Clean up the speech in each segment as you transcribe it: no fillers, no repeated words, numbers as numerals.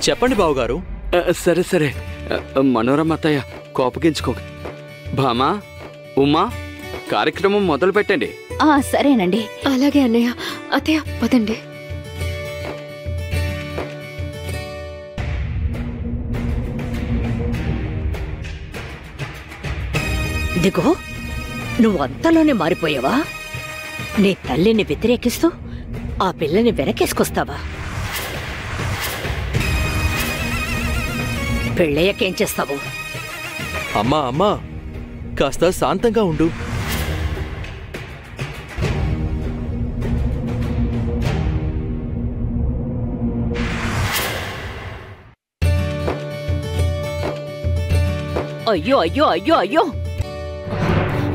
చెప్పండి బావగారు. సరే సరే మనోరమ అత్తయ్య కోపగించుకో. భామా, ఉమా, కార్యక్రమం మొదలు పెట్టండి. సరేనండి. అలాగే అన్నయ్య. అత్తయ్య పదండి. దిగో, నువ్వు అంతలోనే మారిపోయావా? నీ తల్లిని వ్యతిరేకిస్తూ ఆ పిల్లని వెనకేసుకొస్తావా? పెళ్ళయ్యాకేం చేస్తావు? అమ్మా అమ్మా, కాస్త శాంతంగా ఉండు. అయ్యో అయ్యో అయ్యో అయ్యో,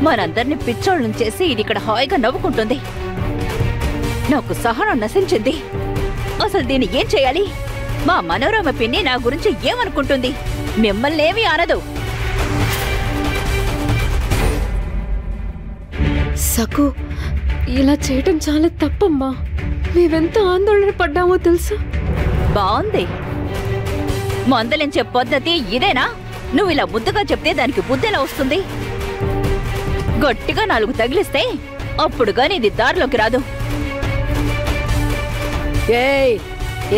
మనందరినీ పిచ్చోళ్ళని చేసి ఇది ఇక్కడ హాయిగా నవ్వుకుంటుంది. నాకు సహనం నశించింది. అసలు దీన్ని ఏం చేయాలి? మా మనోరమ పిన్ని నా గురించి ఏమనుకుంటుంది? మిమ్మల్ని ఏమీ అనదు. సకు, ఇలా చేయటం చాలా తప్పమ్మా. మేవెంత ఆందోళన పడ్డామో తెలుసా? బాగుంది. మందలించే పద్ధతి ఇదేనా? నువ్వు ఇలా ముద్దుగా చెప్తే దానికి బుద్ధి ఎలా వస్తుంది? గట్టిగా 4 తగిలిస్తే అప్పుడు గాని ఇది దారిలోకి రాదు.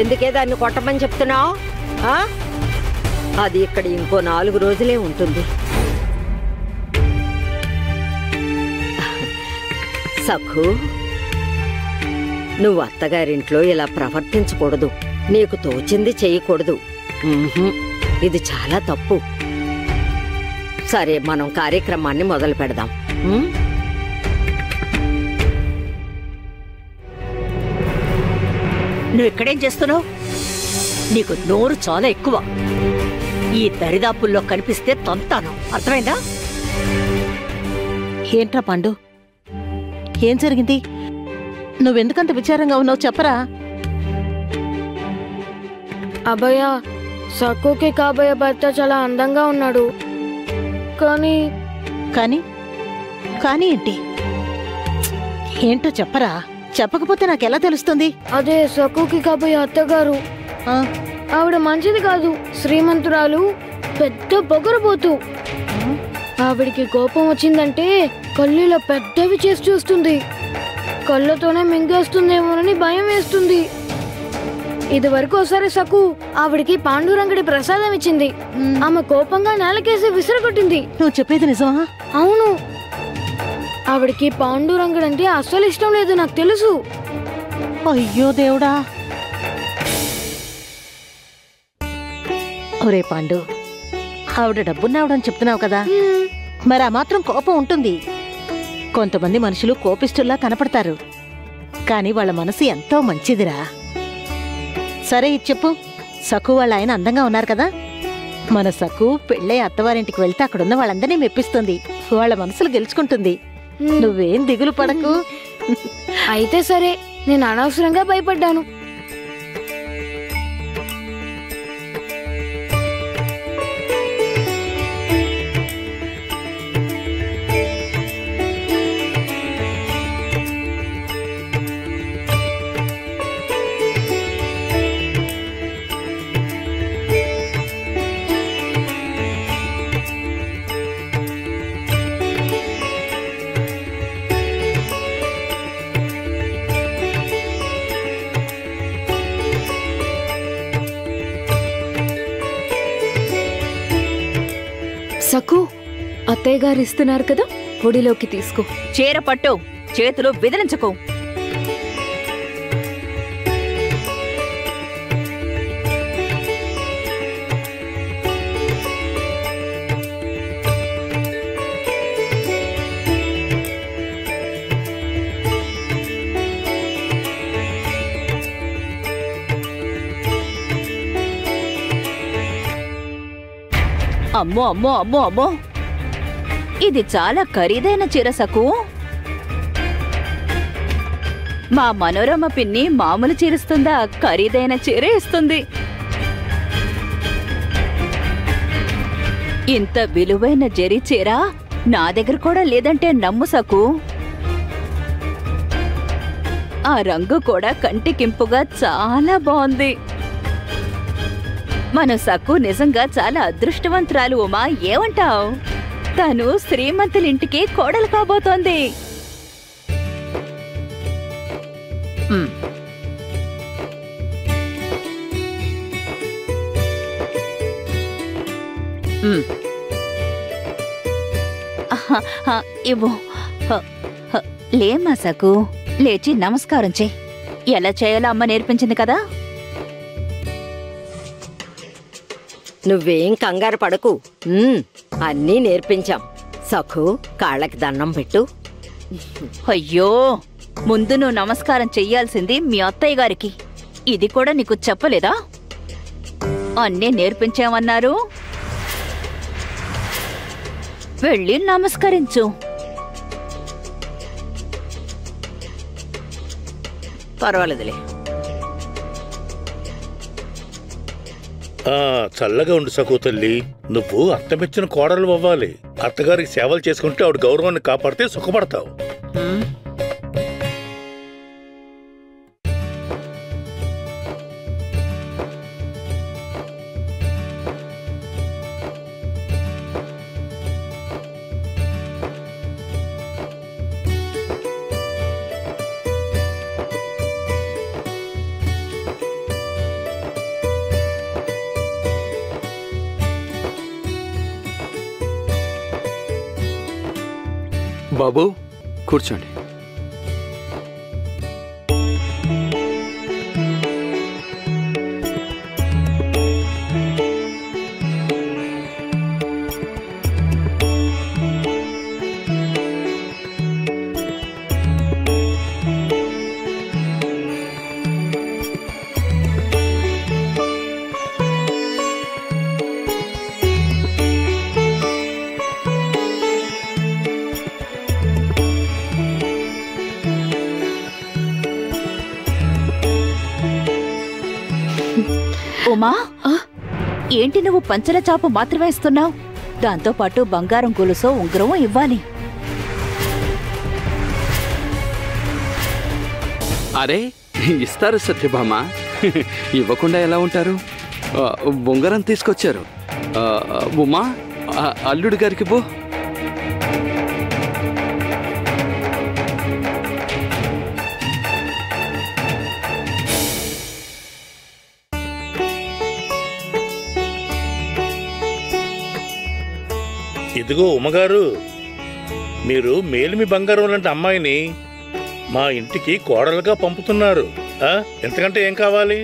ఎందుకే దాన్ని కొట్టమని చెప్తున్నావు? అది ఇక్కడ ఇంకో 4 రోజులే ఉంటుంది. సఖు, నువ్వు అత్తగారింట్లో ఇలా ప్రవర్తించకూడదు. నీకు తోచింది చెయ్యకూడదు. ఇది చాలా తప్పు. సరే, మనం కార్యక్రమాన్ని మొదలు పెడదాం. నువ్వు ఇక్కడేం చేస్తున్నావు? నీకు నోరు చాలా ఎక్కువ. ఈ దరిదాపుల్లో కనిపిస్తే తంతాను, అర్థమైందా? ఏంట్రా పండు, ఏం జరిగింది? నువ్వెందుకంత విచారంగా ఉన్నావు చెప్పరా? అభయ, సక్కుకి కాబోయే భర్త చాలా అందంగా ఉన్నాడు. కానీ కానీ కానీ ఏంటి? ఏంటో చెప్పరా? చెప్పకపోతే నాకెలా తెలుస్తుంది? అదే సక్కుకి కాబోయే అత్తగారు. ఆవిడ మంచిది కాదు, శ్రీమంతురాలు, పెద్ద పొగరబోతు. ఆవిడికి కోపం వచ్చిందంటే కళ్ళులో పెద్దవి చేసి చూస్తుంది. కళ్ళతోనే మింగేస్తుందేమోనని భయం వేస్తుంది. ఇది వరకు ఒకసారి సకు ఆవిడికి పాండురంగడి ప్రసాదం ఇచ్చింది. ఆమె కోపంగా నేలకేసి విసిరగొట్టింది. నువ్వు చెప్పేది నిజమా? అవును. ఆవిడికి పాండురంగడంటే అస్సలు ఇష్టం లేదు, నాకు తెలుసు. అయ్యో దేవుడా. ఒరే పాండు, ఆవిడ డబ్బున్నావిడని చెప్తున్నావు కదా, మరి ఆ మాత్రం కోపం ఉంటుంది. కొంతమంది మనుషులు కోపిస్తుల్లా కనపడతారు, కానీ వాళ్ళ మనసు ఎంతో మంచిదిరా. సరే, ఇది చెప్పు. సకు వాళ్ళ ఆయన అందంగా ఉన్నారు కదా? మన సకు పెళ్ళై అత్తవారింటికి వెళ్తే అక్కడున్న వాళ్ళందరినీ మెప్పిస్తుంది, వాళ్ళ మనసులు గెలుచుకుంటుంది. నువ్వేం దిగులు పడకు. అయితే సరే, నేను అనవసరంగా భయపడ్డాను. సకు, అత్తయ్య గారు ఇస్తున్నారు కదా, పొడిలోకి తీసుకో. చీర పట్టు, చేతులు బెదిరించకు. అమ్మో అమ్మో అమ్మో అమ్మో, ఇది చాలా ఖరీదైన చీర సకు. మా మనోరమ పిన్ని మామూలు చీరిస్తుందా? ఖరీదైన చీర ఇస్తుంది. ఇంత విలువైన జరీ చీర నా దగ్గర కూడా లేదంటే నమ్ము సకు. ఆ రంగు కూడా కంటికింపుగా చాలా బాగుంది. మన సక్కు నిజంగా చాలా అదృష్టవంతురాలు ఉమా, ఏమంటావ్? తను శ్రీమంతులింటికి కోడలు కాబోతోంది. ఇవ్వు. లేమ్మా సక్కు, లేచి నమస్కారం చెయ్యి. ఎలా చేయాలో అమ్మ నేర్పించింది కదా. నువ్వేం కంగారు పడకు, అన్నీ నేర్పించాం. సఖు, కాళ్ళకి దండం పెట్టు. అయ్యో, ముందు నువ్వు నమస్కారం చెయ్యాల్సింది మీ అత్తయ్య గారికి. ఇది కూడా నీకు చెప్పలేదా? అన్నీ నేర్పించామన్నారు. వెళ్ళి నమస్కరించు. పర్వాలేదులే. చల్లగా ఉండు సఖు తల్లి. నువ్వు అత్తమెచ్చిన కోడలు అవ్వాలి. అత్తగారికి సేవలు చేసుకుంటే ఆవిడ గౌరవాన్ని కాపాడితే సుఖపడతావు. బాబు, కూర్చోండి. ఉమా, ఏంటి నువ్వు పంచల చాపు మాత్రమే ఇస్తున్నావు? దాంతోపాటు బంగారం గొలుసో ఉంగరమో ఇవ్వాలి. అరే, ఇస్తారు సత్యభామ. ఇవ్వకుండా ఎలా ఉంటారు? ఉంగరం తీసుకొచ్చారు. ఉమా, అల్లుడు గారికి పో. ఇదిగో ఉమ్మగారు, మీరు మేలిమి బంగారం లాంటి అమ్మాయిని మా ఇంటికి కోడలుగా పంపుతున్నారు. ఎంతకంటే ఏం కావాలి?